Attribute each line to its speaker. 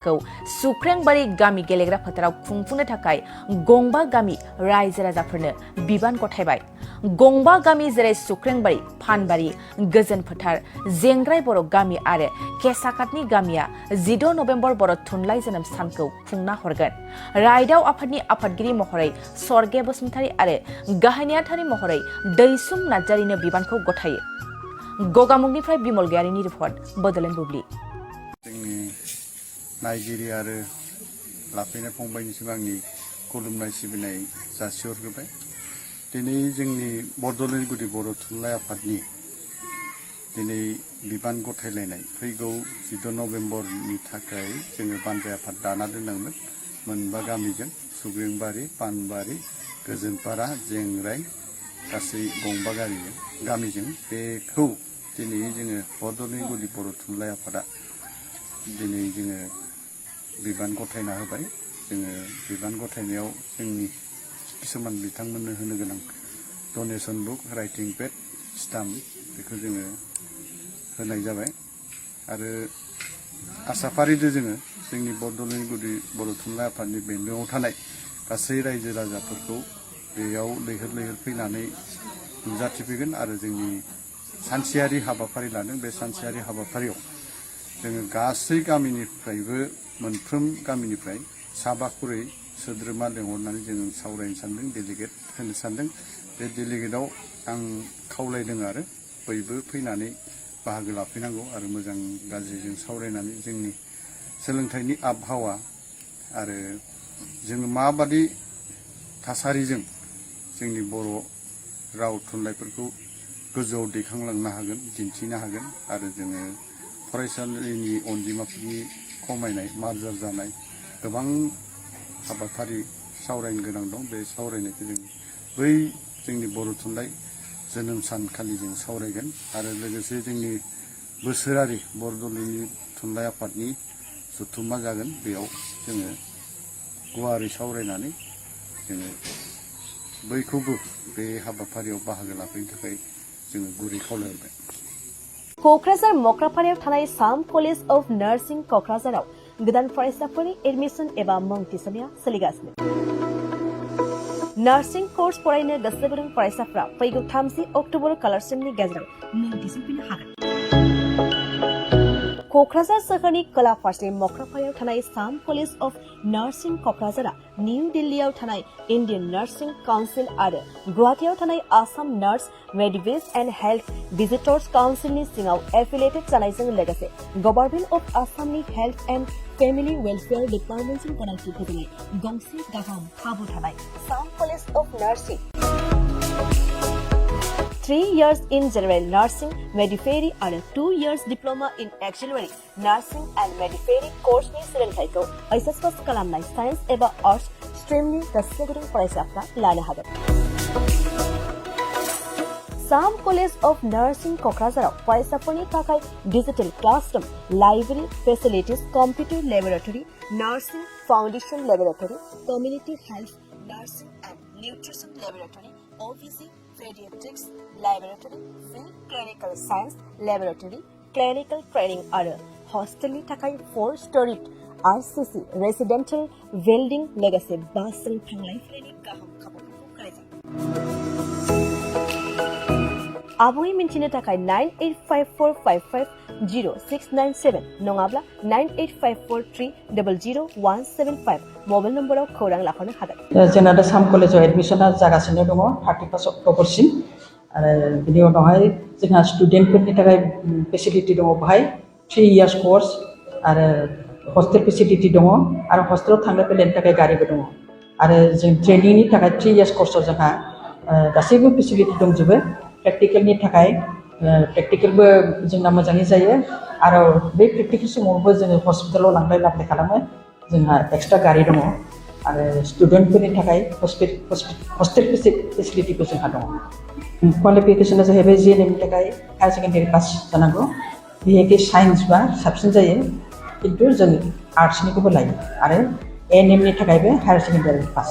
Speaker 1: खौ सुख्रेंबारि गामि गेलेग्रा फोथाराव खुंफुंनो थाखाय गंबा गामि रायजो राजाफोरनो बिबान गथायबाय। गंबा गामि जेरै सुख्रेंबारि, फानबारि, गोजोन फोथार, जेंग्राय बर' गामि आरो केसाकाटनि गामिया 14 नबेम्बर बर' थुनलाइ जोनोम सानखौ खुंना हरगोन। रायदाव आफादनि आफादगिरि महरै स्वर्गे बसुमतारी आरो गाहाय नेहाथारि महरै दैसुम नार्जारिनो बिबानखौ गथायो। गगामुगनिफ्राय बिमल गयारिनि रिपर्ट, बरदलन बुब्लि।
Speaker 2: नायगिरि आरो लाफैनाय फंबायनिसिम आंनि खुलुमनाय सिबिनाय जासिहरग्रोबाय। दिनै जोंनि बरदलन गुदि बर' थुनलाइ आफादनि दिनै बिबान गथायलायनाय फैगौ 14 नबेम्बरनि थाखाय जोङो बानजाय आफाद दाना दोनदोंमोन मोनबा गामिजों सुग्रेंबारि, पानबारि, गोजोनपारा, जेंग्राय गासै गंबा गामिजों बेखौ दिनै जोङो बरदलन गुदि बर' थुनलाइ आफादा दिनै जोङो बिबान गथायना होबाय। जोङो बिबान गथायनायाव जोंनि किसुमान बिथांमोननो होनो गोनां donation book, writing pad, stamp बेखौ जोङो होनाय जाबाय। आरो आसाफारिदो जोङो जोंनि बरदलन गुदि बर' थुनलाइ आफादनि बेन्दोङाव थानाय गासै रायजो राजाफोरखौ बेयाव लैहोर लैहोर फैनानै नुजाथिफैगोन आरो जोंनि सानसेयारि हाबाफारि लादों। बे सानसेयारि हाबाफारियाव जोङो गासै गामिनिफ्रायबो मोनफ्रोम गामिनिफ्राय साबा खरै सोद्रोमा लेंहरनानै जोङो सावरायनो सानदों, डेलिगेट होनो सानदों। बे डेलिगेटआव आं खावलायदों आरो बयबो फैनानै बाहागो लाफैनांगौ आरो मोजां गाज्रिजों सावरायनानै जोंनि सोलोंथाइनि आबहावा आरो जोङो माबादि थासारिजों जोंनि बर' राव थुनलाइफोरखौ गोजौआव दैखांलांनो हागोन, दिन्थिनो हागोन आरो जोङो फरायसालिनि अनजिमाफोरनि खमायनाय, मार्जार जानाय गोबां हाबाफारि सावरायनो गोनां दं। बे सावरायनायखौ जों बै जोंनि बर' थुनलाइ जोनोम सानखालि जों सावरायगोन आरो लोगोसे जोंनि बोसोरारि बरदलन थुनलाइ आफादनि जथुम्मा जागोन। बेयाव जोङो गुवारै सावरायनानै जोङो बयखौबो बे हाबाफारियाव बाहागो लाफैनो थाखाय जोङो गुरै खावलायहरबाय।
Speaker 1: क'क्राझार मक्रापारायाव थानाय साम कलेज अफ नार्सिं क'क्राझाराव गोदान फरायसाफोरनि एडमिसन एबा मुं थिसननाया सोलिगासिनो। नार्सिं कर्स फरायनो गोसो गुदुं फरायसाफ्रा फैगौ 30 अक्ट'बर खालारसिमनि गेजेराव मुं थिसनफैनो हागोन। क'क्राझार सोहोरनि खोला फारसे मक्रापारायाव थानाय साम कलेज अफ नार्सिं क'क्राझारा निउ दिल्लीयाव थानाय इन्डियान नार्सिं काउन्सिल आरो गुवाहाटीयाव थानाय Assam nurse midwives and health visitors काउन्सिलनि सिङाव एफिलिएटेड जानायजों लोगोसे गभर्नमेन्ट अफ आसामनि हेल्थ एन्ड फेमिलि वेलफेयार डिपार्टमेन्टजों गनायथि होजानाय गंसे गाहाम खाबु थानाय साम college of nursing 3 years in general nursing, midwifery आरो 2 years diploma in auxiliary nursing and midwifery course-नि सोलोंथाइखौ HS पास खालामनाय साइन्स एबा आर्ट्स स्ट्रिमनि गोसो गुदुं फरायसाफ्रा लानो हागोन। साम कलेज अफ नार्सिं क'क्राझाराव फरायसाफोरनि थाखाय digital classroom, library facilities, computer laboratory, nursing foundation laboratory, community health, nursing and nutrition laboratory, OPC, pediatrics laboratory, field clinical science laboratory, clinical training आरो हस्टेलनि थाखाय 4-storied RCC residential building लोगोसे बासजों थांलाय फैलायनि गाहाम खाबुफोरखौ होनाय आबुङै मिन्थिनो थाखाय 9854550697 नङाब्ला 9854300175 मबाइल नम्बराव खौरां लाहरनो हागोन।
Speaker 3: जोंना दा साम कलेजाव एडमिसना जागासिनो दङ 31 अक्ट'बरसिम आरो बिनि उनावहाय जोंहा स्टुडेन्टफोरनि थाखाय फेसिलिटि दङ। बेहाय 3 years कर्स आरो हस्टेल फेसिलिटि दङ आरो हस्टेलाव थांलाय फैलायनि थाखाय गारिबो दङ आरो जों ट्रेनिंनि थाखाय 3 years कर्सआव जोंहा गासैबो फेसिलिटि दंजोबो। प्रेक्टिकेलनि थाखाय प्रेक्टिकेलबो जोंना मोजाङै जायो आरो बे प्रेक्टिकेल समावबो जोङो हस्पिटालाव लांलाय लाबोलाय खालामो। जोंहा एक्सट्रा गारि दङ आरो स्टुडेन्टफोरनि थाखाय हस्टेल फेसिलिटिबो जोंहा दङ। क्वालिफिकेसना जाहैबाय JNM नि थाखाय हायार सेकेन्डारि पास जानांगौ। बिएके साइन्सबा साबसिन जायो, खिन्थु जों आर्ट्सनिखौबो लायो आरो ANM नि थाखायबो हायार सेकेन्डारि पास।